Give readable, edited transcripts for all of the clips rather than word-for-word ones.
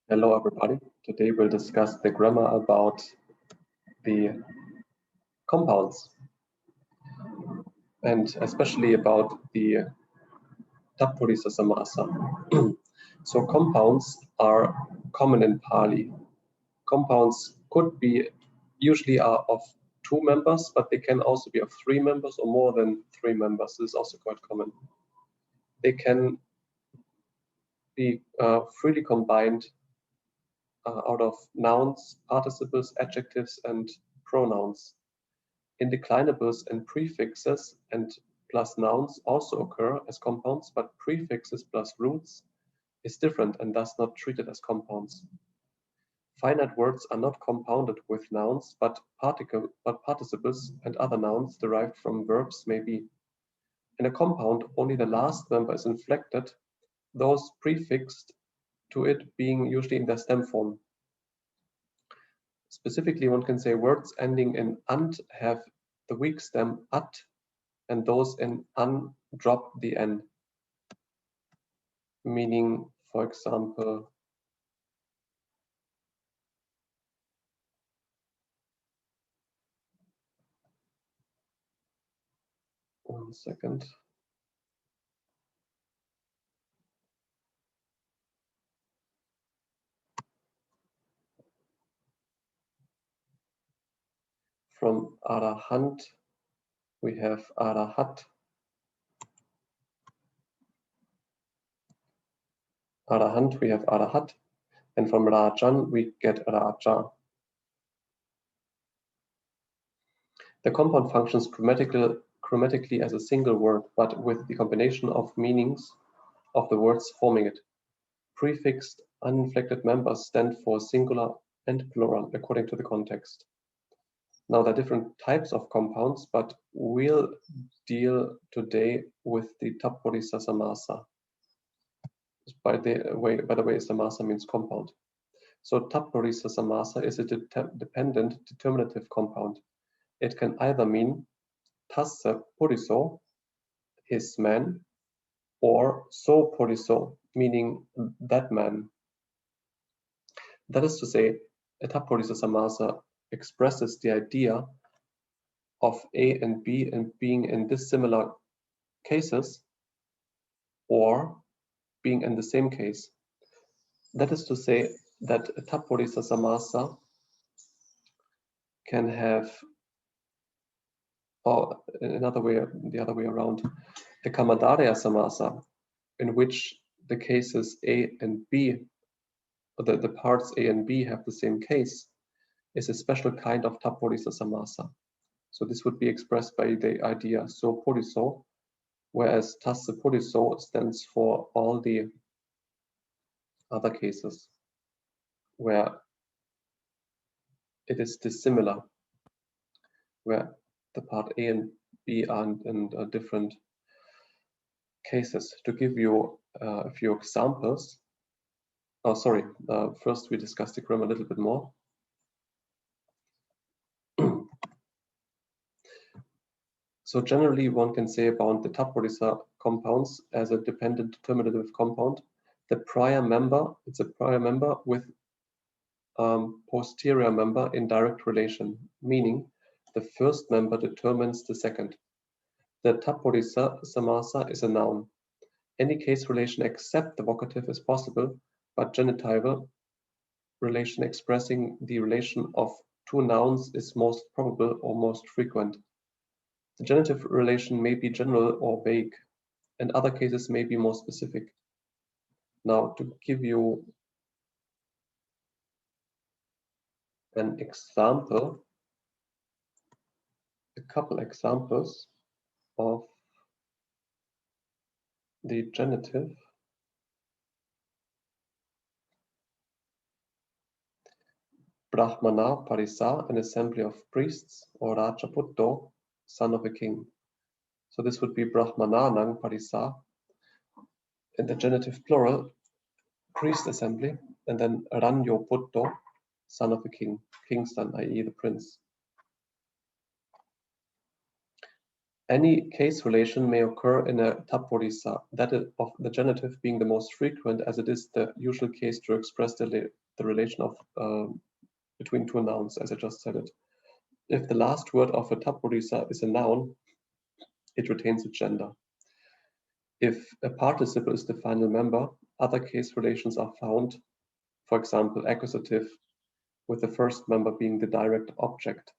Hello everybody. Today we'll discuss the grammar about the compounds and especially about the Tappurisa Samasa. So compounds are common in Pali. Compounds could be usually are of 2 members, but they can also be of 3 members or more than 3 members. This is also quite common. They can be freely combined out of nouns, participles, adjectives, and pronouns. Indeclinables and prefixes and plus nouns also occur as compounds, but prefixes plus roots is different and thus not treated as compounds. Finite words are not compounded with nouns, but participles and other nouns derived from verbs may be. In a compound, only the last member is inflected, those prefixed to it being usually in their stem form. Specifically, one can say words ending in ant have the weak stem at, and those in an drop the n. Meaning, for example, one second. From arahant, we have arahat. Arahant, we have arahat. And from rajan, we get raja. The compound functions grammatically as a single word, but with the combination of meanings of the words forming it. Prefixed, uninflected members stand for singular and plural according to the context. Now, there are different types of compounds, but we'll deal today with the Tappurisa Samasa. By the way, Samasa means compound. So Tappurisa Samasa is a dependent determinative compound. It can either mean tassa puriso, his man, or so puriso, meaning that man. That is to say, a Tappurisa Samasa expresses the idea of A and B and being in dissimilar cases or being in the same case. That is to say that a Tappurisa Samasa can have, or the other way around, the Kamadharya Samasa, in which the cases A and B, or the parts A and B have the same case, is a special kind of Tappurisa Samasa. So this would be expressed by the idea so puriso, whereas tassa puriso stands for all the other cases where it is dissimilar, where the part A and B are in different cases. To give you a few examples, first we discuss the grammar a little bit more. So generally one can say about the Tappurisa compounds as a dependent determinative compound, the prior member, it's a prior member with posterior member in direct relation, meaning the first member determines the second. The Tappurisa Samasa is a noun. Any case relation except the vocative is possible, but genitival relation expressing the relation of 2 nouns is most probable or most frequent. The genitive relation may be general or vague, and other cases may be more specific. Now, to give you an example, a couple examples of the genitive. Brahmana Parisa, an assembly of priests, or Rajaputto, son of a king. So this would be Brahmananang Parisa, in the genitive plural, priest assembly, and then Ranyo Putto, son of a king, king's son, i.e. the prince. Any case relation may occur in a tapodisa, that is of the genitive being the most frequent, as it is the usual case to express the relation of between two nouns, as I just said it. If the last word of a tapodisa is a noun, it retains its gender. If a participle is the final member, other case relations are found, for example, accusative, with the first member being the direct object.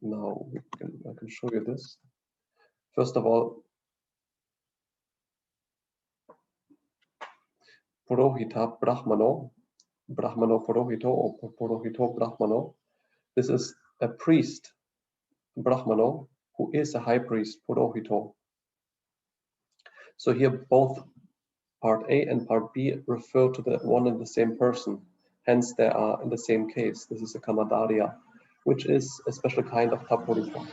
Now I can show you this. First of all, Purohita Brahmano, Brahmano Purohito or Purohito Brahmano. This is a priest, Brahmano, who is a high priest, Purohito. So here both part A and part B refer to the one and the same person. Hence they are in the same case. This is a Kamadarya, which is a special kind of tapodisa.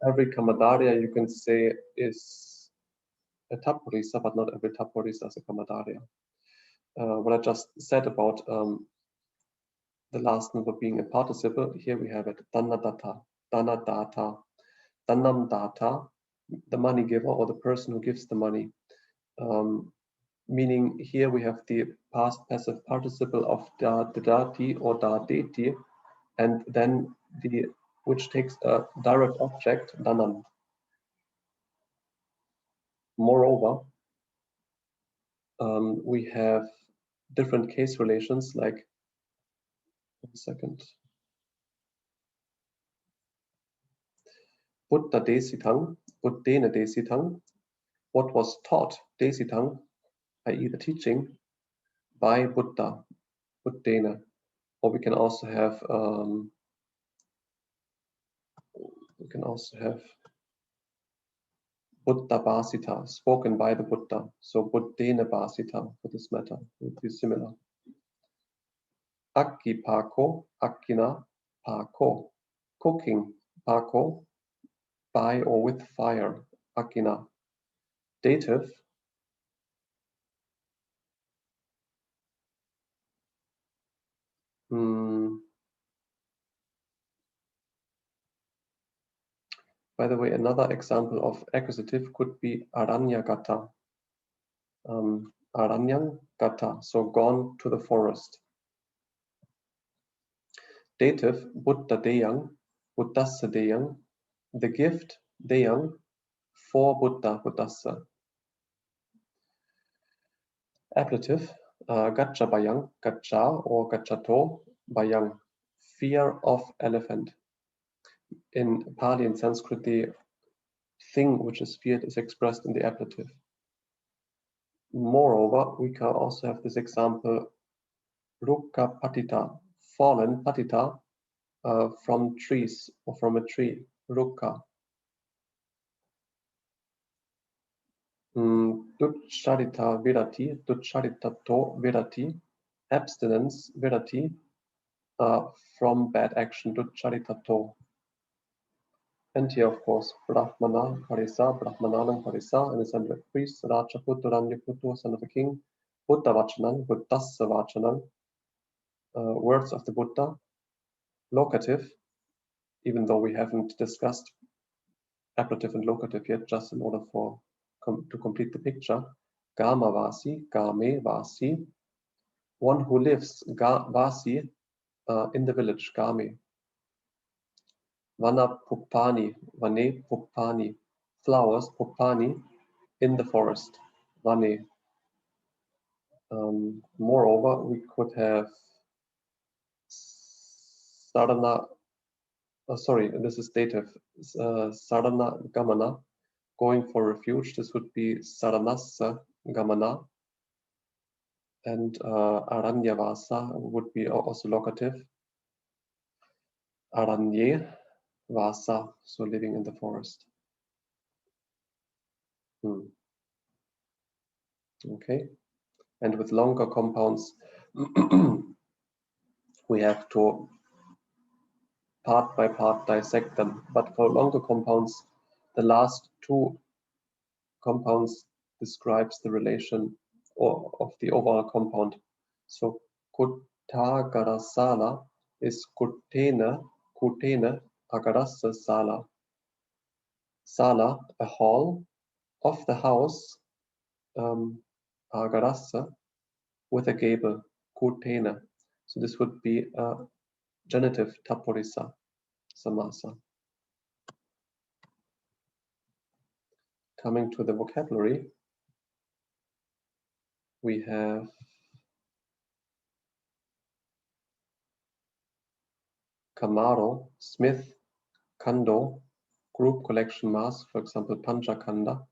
Every Kamadarya you can say is a tapodisa, but not every tapodisa is a Kamadarya. What I just said about the last member being a participle, here we have it, Dhanadatta, Dhanadatta, Dhanamdatta, the money giver or the person who gives the money. Meaning here we have the past passive participle of dadati or dadeti, and then which takes a direct object, dhanam. Moreover, we have different case relations, like, 1 second. Buddha desitang, Buddhena desitang, what was taught, desitang, i.e. the teaching, by Buddha, Buddhena. Or we can also have Buddha Bhasita, spoken by the Buddha. So Buddhena Bhasita for this matter would be similar. Akki Pako, Akkina Pako, cooking Pako, by or with fire, Akkina. Dative, by the way, another example of accusative could be Aranyagata. Aranyagata, so gone to the forest. Dative, Buddha Deyang, Buddhassa Deyang, the gift Deyang for Buddha, Buddhassa. Ablative, Gaccha Bayang, Gaccha or Gacchato Bayang, fear of elephant. In Pali and Sanskrit, the thing which is feared is expressed in the ablative. Moreover, we can also have this example, Rukka Patita, fallen Patita, from trees or from a tree, Rukka. Duccharita Virati, Duccharitato Virati, abstinence, Virati, from bad action, Duccharitato. And here, of course, Brahmana Parisa, Brahmananam Parisa, and assembly of priests, Rajaputu, Ranyaputu, son of a king, Buddha Vachanam, Buddhassa Vachanam, words of the Buddha, locative, even though we haven't discussed ablative and locative yet, just in order to complete the picture. Gama Vasi, Game Vasi, one who lives, Vasi, in the village, Game. Vana Pupani, Vane Pupani, flowers, Pupani, in the forest, Vane. Moreover, we could have Sarana, sorry, this is dative, Sarana Gamana, going for refuge. This would be Saranassa Gamana. And Aranyavasa would be also locative. Aranye Vasa, so living in the forest. Okay, and with longer compounds, we have to part by part dissect them. But for longer compounds, the last two compounds describes the relation of the overall compound. So Kuttagarasala is Kutena agarassa sala. Sala, a hall of the house, agarassa, with a gable, kutena. So this would be a genitive tapurisa samasa. Coming to the vocabulary, we have kamaro, smith, kando, group collection mass, for example, panchakanda,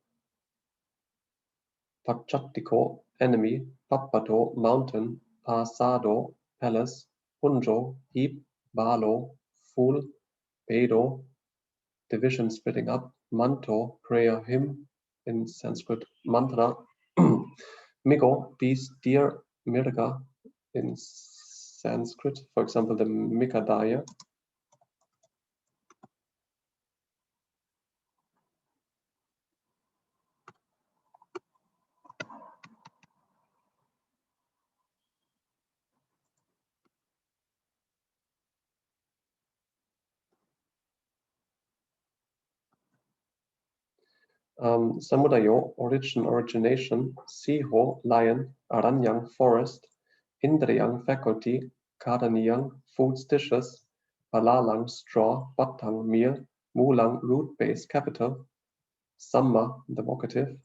pachattiko, enemy, pappato, mountain, pasado, palace, punjo, heap, balo, fool, bedo, division, splitting up, manto, prayer, hymn, in Sanskrit, mantra, migo, beast, deer, mirga, in Sanskrit, for example, the Mikadaya. Samudayo, origination, siho, lion, aranyang, forest, indriyang, faculty, karaniyang, foods, dishes, palalang, straw, battang, meal, mulang, root base, capital, samma, the vocative,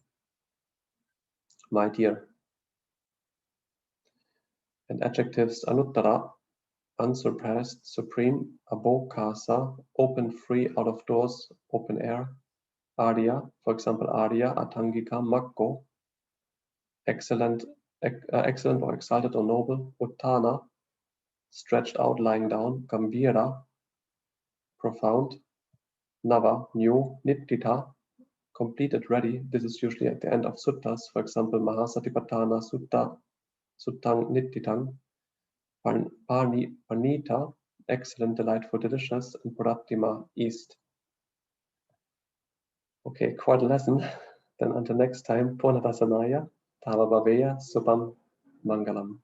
my dear. And adjectives, anuttara, unsurpassed, supreme, abokasa, open, free, out of doors, open air, Arya, for example, Arya, Atangika, Makko, excellent, excellent or exalted or noble, Uttana, stretched out, lying down, Gambhira, profound, Nava, new, Nittita, completed, ready. This is usually at the end of suttas, for example, Mahasatipatthana Sutta, Suttang Nittitang, Pāļi, Panita, excellent, delightful, delicious, and Purattima, east. Okay, quite a lesson. Then until next time, Purnadasanaya, Tava Bhaveya, Subham Mangalam.